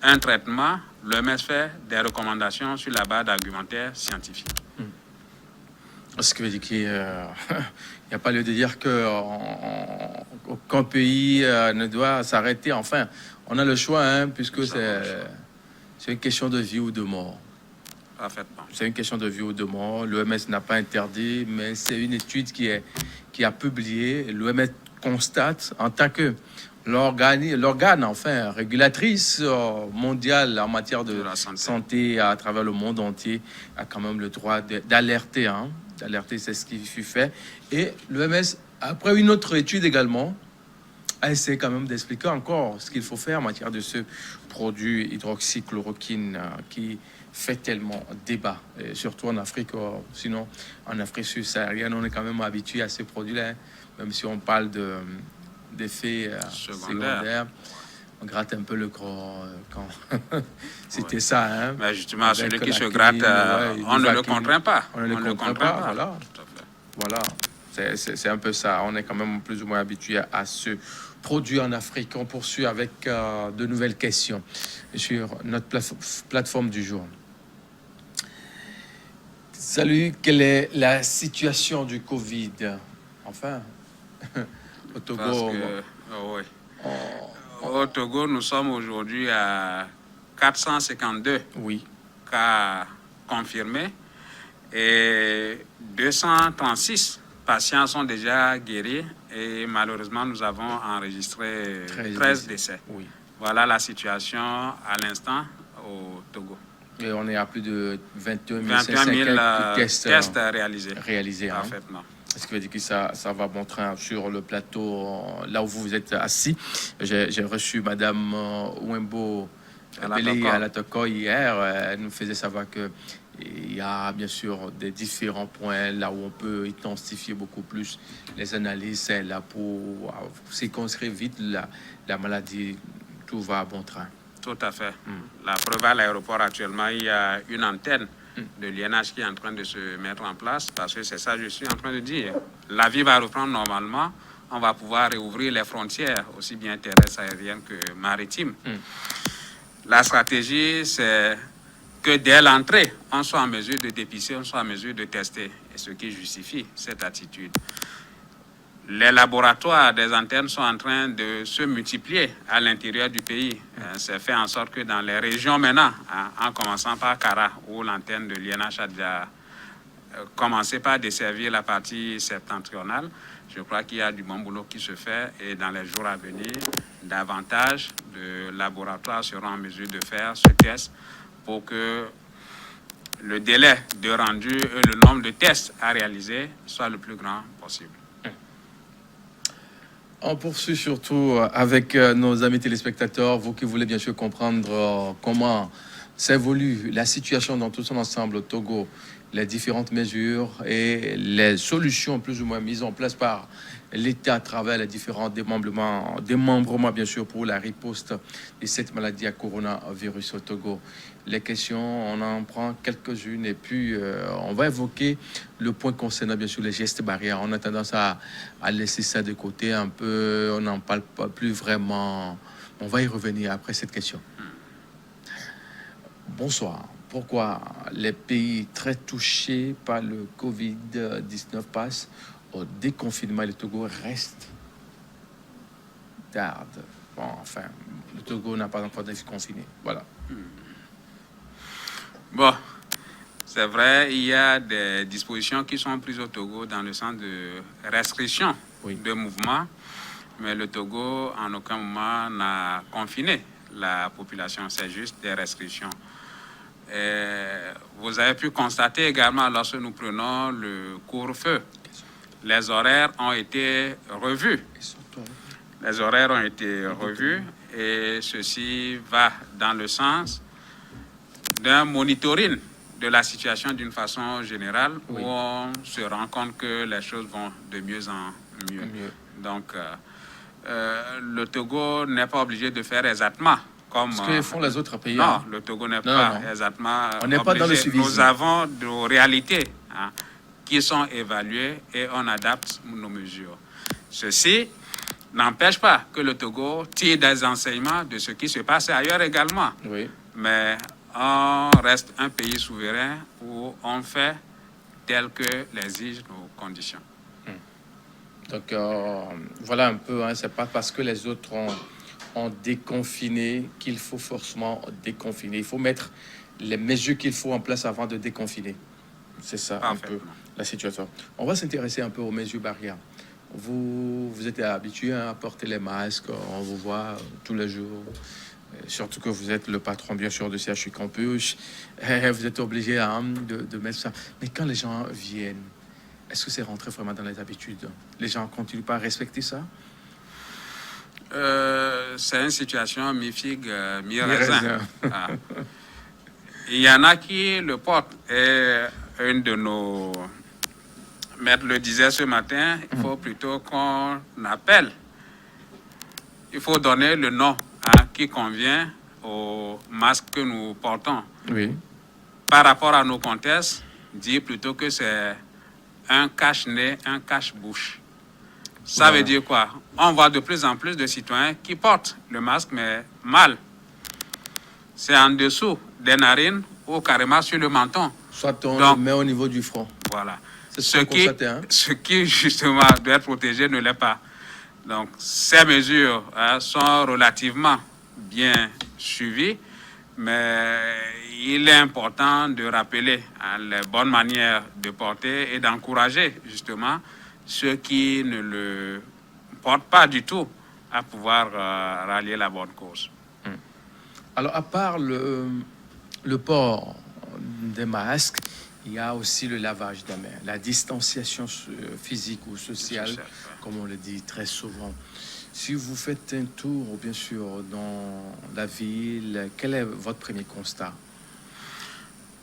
Speaker 1: un traitement, l'OMS fait des recommandations sur la base d'argumentaires scientifiques.
Speaker 2: Ce qui veut dire qu'il n'y a pas lieu de dire qu'aucun pays ne doit s'arrêter. Enfin, on a le choix, hein, puisque c'est une question de vie ou de mort.
Speaker 1: Parfaitement.
Speaker 2: C'est une question de vie ou de mort. L'OMS n'a pas interdit, mais c'est une étude qui a publié. L'OMS constate en tant que l'organe enfin régulatrice mondiale en matière de
Speaker 1: la
Speaker 2: santé à travers le monde entier a quand même le droit d'alerter. D'alerter, c'est ce qui fut fait. Et l'OMS, après une autre étude également, a essayé quand même d'expliquer encore ce qu'il faut faire en matière de ce produit hydroxychloroquine qui fait tellement débat, et surtout en Afrique. Sinon, en Afrique subsaharienne, on est quand même habitué à ces produits-là, même si on parle d'effets secondaires. On gratte un peu le corps quand c'était ça. Hein,
Speaker 1: mais justement, celui qui se gratte, on ne le contraint pas.
Speaker 2: On ne le contraint pas. Voilà. C'est un peu ça. On est quand même plus ou moins habitué à ce produit en Afrique. On poursuit avec de nouvelles questions sur notre plateforme du jour. Salut, quelle est la situation du Covid? Enfin, au Togo.
Speaker 1: Parce que, oui. Au Togo, nous sommes aujourd'hui à 452
Speaker 2: Oui.
Speaker 1: cas confirmés et 236 patients sont déjà guéris et malheureusement, nous avons enregistré 13 décès.
Speaker 2: Oui.
Speaker 1: Voilà la situation à l'instant au Togo.
Speaker 2: Et on est à plus de 21
Speaker 1: 000
Speaker 2: tests
Speaker 1: réalisés.
Speaker 2: Hein.
Speaker 1: Parfaitement.
Speaker 2: Ce qui veut dire que ça va bon train sur le plateau, là où vous êtes assis. J'ai reçu Madame Wembo Belé à la Toko hier. Elle nous faisait savoir que il y a bien sûr des différents points là où on peut identifier beaucoup plus les analyses. C'est là pour circonscrire vite la maladie. Tout va à bon train.
Speaker 1: Tout à fait. La preuve à l'aéroport actuellement, il y a une antenne de l'INH qui est en train de se mettre en place parce que c'est ça que je suis en train de dire. La vie va reprendre normalement. On va pouvoir réouvrir les frontières, aussi bien terrestres, aériennes que maritimes. La stratégie, c'est que dès l'entrée, on soit en mesure de dépister, on soit en mesure de tester. Et ce qui justifie cette attitude. Les laboratoires des antennes sont en train de se multiplier à l'intérieur du pays. C'est fait en sorte que dans les régions maintenant, en commençant par Kara, où l'antenne de l'INH a déjà commencé par desservir la partie septentrionale, je crois qu'il y a du bon boulot qui se fait et dans les jours à venir, davantage de laboratoires seront en mesure de faire ce test pour que le délai de rendu et le nombre de tests à réaliser soit le plus grand possible.
Speaker 2: On poursuit surtout avec nos amis téléspectateurs, vous qui voulez bien sûr comprendre comment s'évolue la situation dans tout son ensemble au Togo, les différentes mesures et les solutions plus ou moins mises en place par l'État à travers les différents démembrements bien sûr pour la riposte de cette maladie à coronavirus au Togo. Les questions, on en prend quelques-unes et puis on va évoquer le point concernant bien sûr les gestes barrières. On a tendance à laisser ça de côté un peu, on n'en parle pas plus vraiment. On va y revenir après cette question. Bonsoir. Pourquoi les pays très touchés par le Covid-19 passent au déconfinement et le Togo reste tarde? Bon, enfin, le Togo n'a pas encore déconfiné. Voilà.
Speaker 1: Bon, c'est vrai, il y a des dispositions qui sont prises au Togo dans le sens de restriction de mouvement, mais le Togo, en aucun moment, n'a confiné la population. C'est juste des restrictions. Et vous avez pu constater également, lorsque nous prenons le couvre-feu, les horaires ont été revus. Les horaires ont été revus et ceci va dans le sens d'un monitoring de la situation d'une façon générale où on se rend compte que les choses vont de mieux en mieux. Donc, le Togo n'est pas obligé de faire exactement comme
Speaker 2: ce que font les autres pays.
Speaker 1: Non, le Togo n'est pas exactement
Speaker 2: on n'est pas dans le suivisme.
Speaker 1: Nous avons nos réalités qui sont évaluées et on adapte nos mesures. Ceci n'empêche pas que le Togo tire des enseignements de ce qui se passe ailleurs également.
Speaker 2: Oui.
Speaker 1: Mais on reste un pays souverain où on fait tel que l'exigent nos conditions.
Speaker 2: Donc, voilà un peu, c'est pas parce que les autres ont déconfiné qu'il faut forcément déconfiner. Il faut mettre les mesures qu'il faut en place avant de déconfiner. C'est ça un peu la situation. On va s'intéresser un peu aux mesures barrières. Vous êtes habitué à porter les masques, on vous voit tous les jours. Surtout que vous êtes le patron, bien sûr, de CHU Campus. Vous êtes obligé de mettre ça. Mais quand les gens viennent, est-ce que c'est rentré vraiment dans les habitudes? Les gens continuent pas à respecter ça?
Speaker 1: C'est une situation mi-figue, mi-raisin. Il y en a qui le portent. Et une de nos maîtres le disait ce matin, il faut plutôt qu'on appelle. Il faut donner le nom qui convient au masque que nous portons.
Speaker 2: Oui.
Speaker 1: Par rapport à nos contextes, dire plutôt que c'est un cache-nez, un cache-bouche. Ça veut dire quoi? On voit de plus en plus de citoyens qui portent le masque, mais mal. C'est en dessous des narines ou carrément sur le menton,
Speaker 2: Soit on
Speaker 1: Donc,
Speaker 2: le met au niveau du front.
Speaker 1: Voilà.
Speaker 2: C'est ce qu'on constatait, hein?
Speaker 1: Ce qui, justement, doit être protégé ne l'est pas. Donc, ces mesures sont relativement bien suivies, mais il est important de rappeler les bonnes manières de porter et d'encourager, justement, ceux qui ne le portent pas du tout à pouvoir rallier la bonne cause.
Speaker 2: Alors, à part le port des masques, il y a aussi le lavage des mains, la distanciation physique ou sociale, comme on le dit très souvent. Si vous faites un tour, bien sûr, dans la ville, quel est votre premier constat?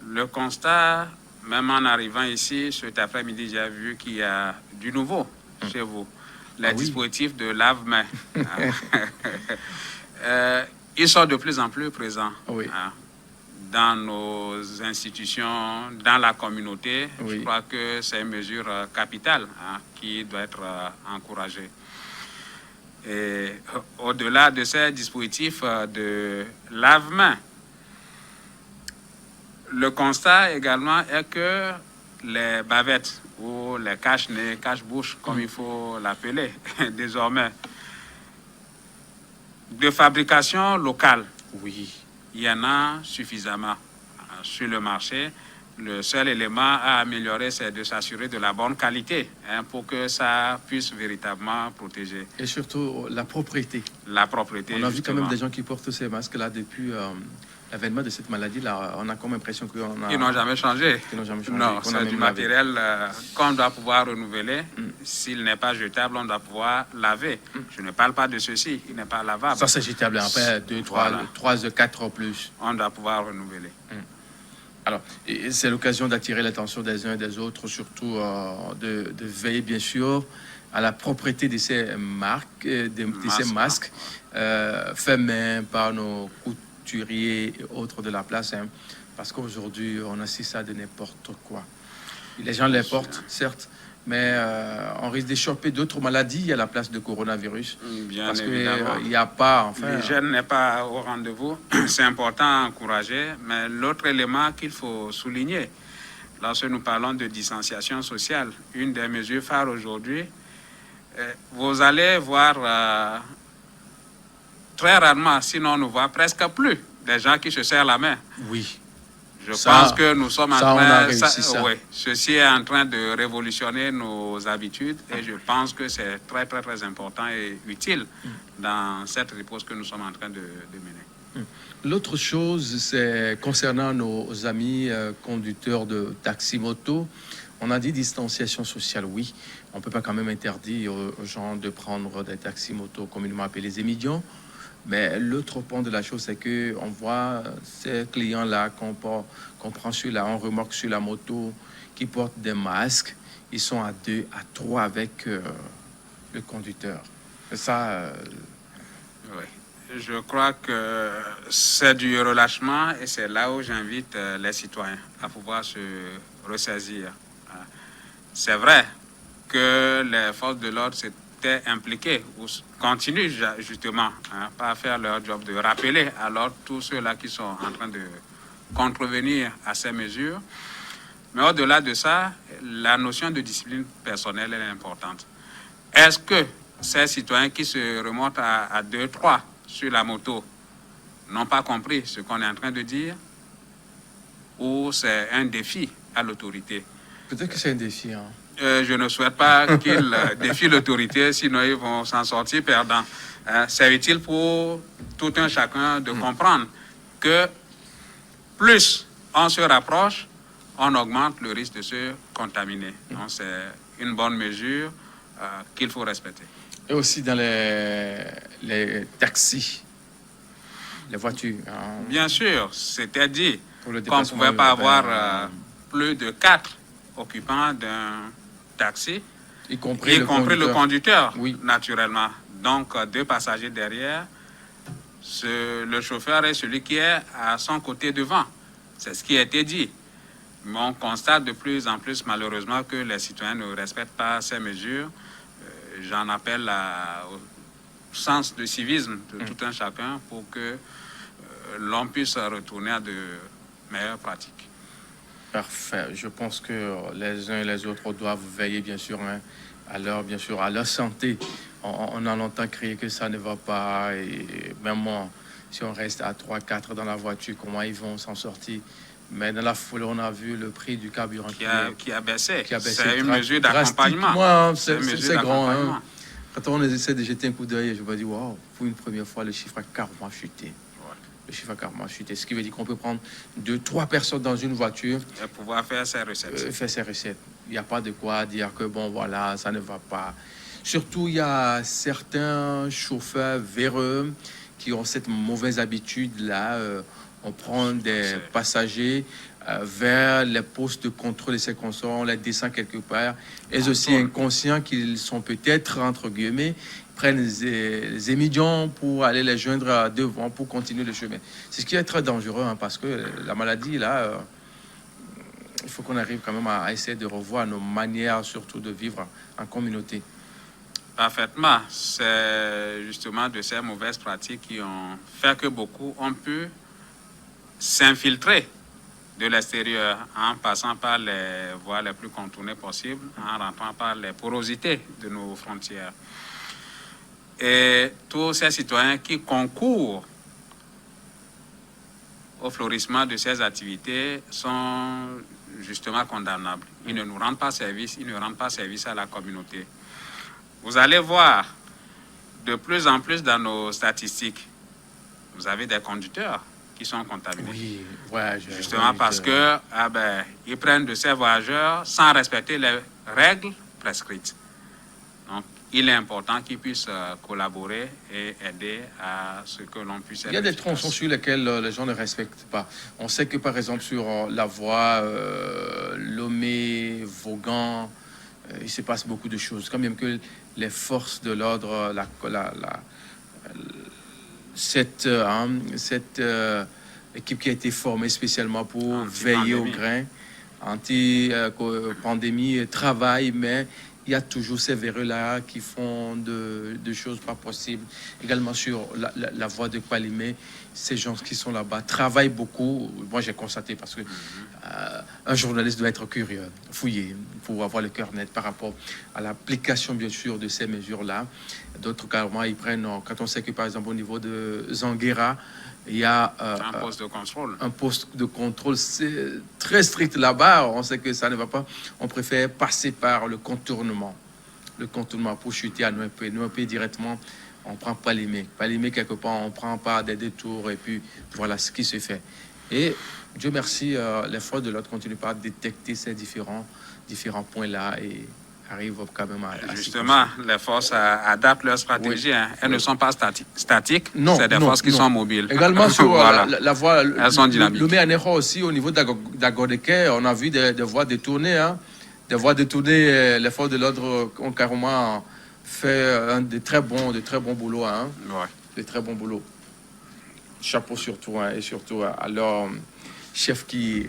Speaker 1: Le constat, même en arrivant ici, cet après-midi, j'ai vu qu'il y a du nouveau chez vous. Les dispositifs de lave-mains. Ils sont de plus en plus présents. Dans nos institutions, dans la communauté. Je crois que c'est une mesure capitale qui doit être encouragée. Et au-delà de ces dispositifs de lave-mains, le constat également est que les bavettes ou les cache-nez, cache-bouche, comme il faut l'appeler désormais, de fabrication locale, il y en a suffisamment sur le marché. Le seul élément à améliorer, c'est de s'assurer de la bonne qualité pour que ça puisse véritablement protéger.
Speaker 2: Et surtout, la propriété.
Speaker 1: La propriété,
Speaker 2: on a vu quand même des gens qui portent ces masques-là depuis l'avènement de cette maladie-là. On a comme l'impression qu'ils
Speaker 1: n'ont jamais changé. Non, c'est du matériel qu'on doit pouvoir renouveler. S'il n'est pas jetable, on doit pouvoir laver. Je ne parle pas de ceci, il n'est pas lavable.
Speaker 2: Ça, c'est jetable après 2, 3, 4 ou plus.
Speaker 1: On doit pouvoir renouveler.
Speaker 2: Alors, c'est l'occasion d'attirer l'attention des uns et des autres, surtout de veiller, bien sûr, à la propriété de ces marques, de ces masques faits main par nos couturiers et autres de la place. Parce qu'aujourd'hui, on assiste à de n'importe quoi. Les gens les portent, certes, mais on risque d'échapper d'autres maladies à la place de coronavirus.
Speaker 1: Bien
Speaker 2: parce
Speaker 1: évidemment.
Speaker 2: qu'il n'y a pas, enfin...
Speaker 1: L'hygiène n'est pas au rendez-vous. C'est important à encourager. Mais l'autre élément qu'il faut souligner, lorsque nous parlons de distanciation sociale, une des mesures phares aujourd'hui, vous allez voir très rarement, sinon on ne voit presque plus, des gens qui se serrent la main.
Speaker 2: Oui.
Speaker 1: Je pense que nous sommes en train...
Speaker 2: Oui,
Speaker 1: ceci est en train de révolutionner nos habitudes et je pense que c'est très, très, très important et utile dans cette riposte que nous sommes en train de mener.
Speaker 2: L'autre chose, c'est concernant nos amis conducteurs de taxi-moto. On a dit distanciation sociale, oui. On ne peut pas quand même interdire aux gens de prendre des taxi-motos communément appelés les émigrants. Mais l'autre point de la chose, c'est que on voit ces clients-là qu'on prend on remorque sur la moto, qui portent des masques. Ils sont à 2, à 3 avec le conducteur. Et ça...
Speaker 1: Oui. Je crois que c'est du relâchement et c'est là où j'invite les citoyens à pouvoir se ressaisir. C'est vrai que les forces de l'ordre impliqués ou continuent justement à faire leur job de rappeler alors tous ceux-là qui sont en train de contrevenir à ces mesures. Mais au-delà de ça, la notion de discipline personnelle est importante. Est-ce que ces citoyens qui se remontent à 2, 3 sur la moto n'ont pas compris ce qu'on est en train de dire ou c'est un défi à l'autorité?
Speaker 2: Peut-être que c'est un défi,
Speaker 1: je ne souhaite pas qu'ils défient l'autorité, sinon ils vont s'en sortir perdants. C'est utile pour tout un chacun de comprendre que plus on se rapproche, on augmente le risque de se contaminer. Donc c'est une bonne mesure qu'il faut respecter.
Speaker 2: Et aussi dans les taxis, les voitures.
Speaker 1: Bien sûr, c'était dit qu'on ne pouvait pas avoir plus de 4 occupants d'un taxi, y compris le conducteur, naturellement. Donc, 2 passagers derrière, le chauffeur est celui qui est à son côté devant. C'est ce qui a été dit. Mais on constate de plus en plus, malheureusement, que les citoyens ne respectent pas ces mesures. J'en appelle au sens de civisme de tout un chacun pour que l'on puisse retourner à de meilleures pratiques.
Speaker 2: Parfait. Je pense que les uns et les autres doivent veiller, bien sûr, hein, à leur santé. On a longtemps crié que ça ne va pas. Et même moi, si on reste à 3-4 dans la voiture, comment ils vont s'en sortir? Mais dans la foulée, on a vu le prix du carburant
Speaker 1: qui a baissé.
Speaker 2: qui a baissé
Speaker 1: C'est une mesure d'accompagnement.
Speaker 2: drastiquement, hein.
Speaker 1: C'est une mesure
Speaker 2: C'est grand.
Speaker 1: d'accompagnement.
Speaker 2: Hein. Quand on essaie de jeter un coup d'œil, je me dis, waouh, pour une première fois, le chiffre a carrément chuté. Le chiffre a carrément chuté. Ce qui veut dire qu'on peut prendre 2-3 personnes dans une voiture
Speaker 1: Et pouvoir faire ses recettes.
Speaker 2: faire ses recettes. Il n'y a pas de quoi dire que, bon, voilà, ça ne va pas. Surtout, il y a certains chauffeurs véreux qui ont cette mauvaise habitude-là. On prend des passagers vers les postes de contrôle de ces consoles, on les descend quelque part. Ils aussi inconscients qu'ils sont peut-être, entre guillemets, prennent les émidions pour aller les joindre devant, pour continuer le chemin. C'est ce qui est très dangereux, hein, parce que la maladie, là, il faut qu'on arrive quand même à essayer de revoir nos manières, surtout de vivre en communauté.
Speaker 1: Parfaitement. C'est justement de ces mauvaises pratiques qui ont fait que beaucoup ont pu s'infiltrer de l'extérieur en passant par les voies les plus contournées possibles, en rentrant par les porosités de nos frontières. Et tous ces citoyens qui concourent au florissement de ces activités sont justement condamnables. Ils ne nous rendent pas service, ils ne rendent pas service à la communauté. Vous allez voir de plus en plus dans nos statistiques, vous avez des conducteurs qui sont contaminés.
Speaker 2: Oui, ouais,
Speaker 1: justement parce que ils prennent de ces voyageurs sans respecter les règles prescrites. Donc, il est important qu'ils puissent collaborer et aider à ce que l'on puisse...
Speaker 2: Il y a des tronçons sur lesquels les gens ne respectent pas. On sait que, par exemple, sur la voie Lomé-Vaughan, il se passe beaucoup de choses. Quand même que les forces de l'ordre, cette équipe qui a été formée spécialement pour veiller au grain, anti-pandémie, travaille, mais il y a toujours ces véreux-là qui font de choses pas possibles. Également sur la voie de Kwalimé, ces gens qui sont là-bas travaillent beaucoup. Moi, j'ai constaté parce que un journaliste doit être curieux, fouiller, pour avoir le cœur net par rapport à l'application, bien sûr, de ces mesures-là. D'autres, carrément, ils prennent... Quand on sait que, par exemple, au niveau de Zanguera, il y a
Speaker 1: un poste de contrôle.
Speaker 2: Un poste de contrôle, c'est très strict là-bas. On sait que ça ne va pas. On préfère passer par le contournement. Le contournement pour chuter à Nouépé. Nouépé directement, on prend Kwalimé. Kwalimé, quelque part, on prend par des détours. Et puis, voilà ce qui se fait. Et Dieu merci, les forces de l'ordre continuent pas à détecter ces différents points-là et arrivent quand même à
Speaker 1: justement, les forces adaptent leur stratégie. Oui. Hein. Elles ne sont pas statiques,
Speaker 2: non,
Speaker 1: c'est des forces qui sont mobiles.
Speaker 2: Également sur
Speaker 1: voilà.
Speaker 2: la voie,
Speaker 1: elles sont dynamiques.
Speaker 2: Le Méanéro aussi, au niveau d'Agodeke, on a vu des voies détournées. Hein. Des voies détournées, les forces de l'ordre ont carrément fait de très bons boulots. Hein.
Speaker 1: Ouais.
Speaker 2: De très bons boulots. Chapeau surtout, hein, et surtout à leur chef qui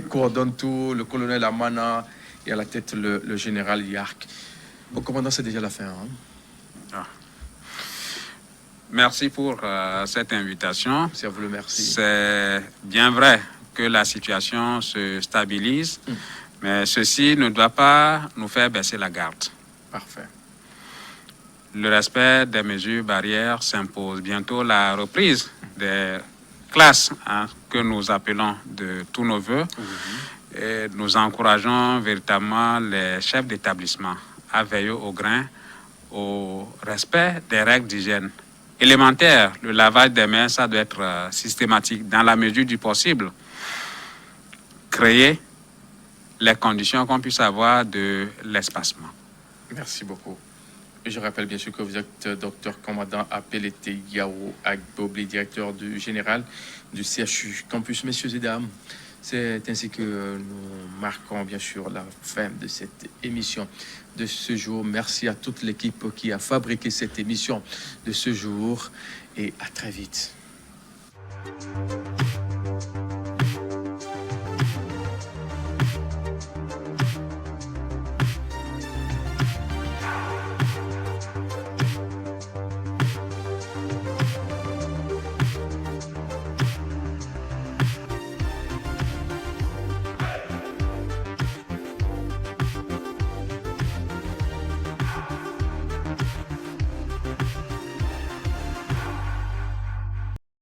Speaker 2: coordonne tout, le colonel Amana, et à la tête le général Yark. Au commandant, c'est déjà la fin. Hein?
Speaker 1: Ah. Merci pour cette invitation.
Speaker 2: C'est à vous le merci.
Speaker 1: C'est bien vrai que la situation se stabilise, mais ceci ne doit pas nous faire baisser la garde.
Speaker 2: Parfait.
Speaker 1: Le respect des mesures barrières s'impose. Bientôt la reprise des classes que nous appelons de tous nos voeux. Et nous encourageons véritablement les chefs d'établissement à veiller au grain, au respect des règles d'hygiène élémentaires. Le lavage des mains, ça doit être systématique dans la mesure du possible. Créer les conditions qu'on puisse avoir de l'espacement.
Speaker 2: Merci beaucoup. Et je rappelle bien sûr que vous êtes docteur commandant Apelete Yao Agbobli, directeur général du CHU Campus. Messieurs et dames, c'est ainsi que nous marquons bien sûr la fin de cette émission de ce jour. Merci à toute l'équipe qui a fabriqué cette émission de ce jour et à très vite.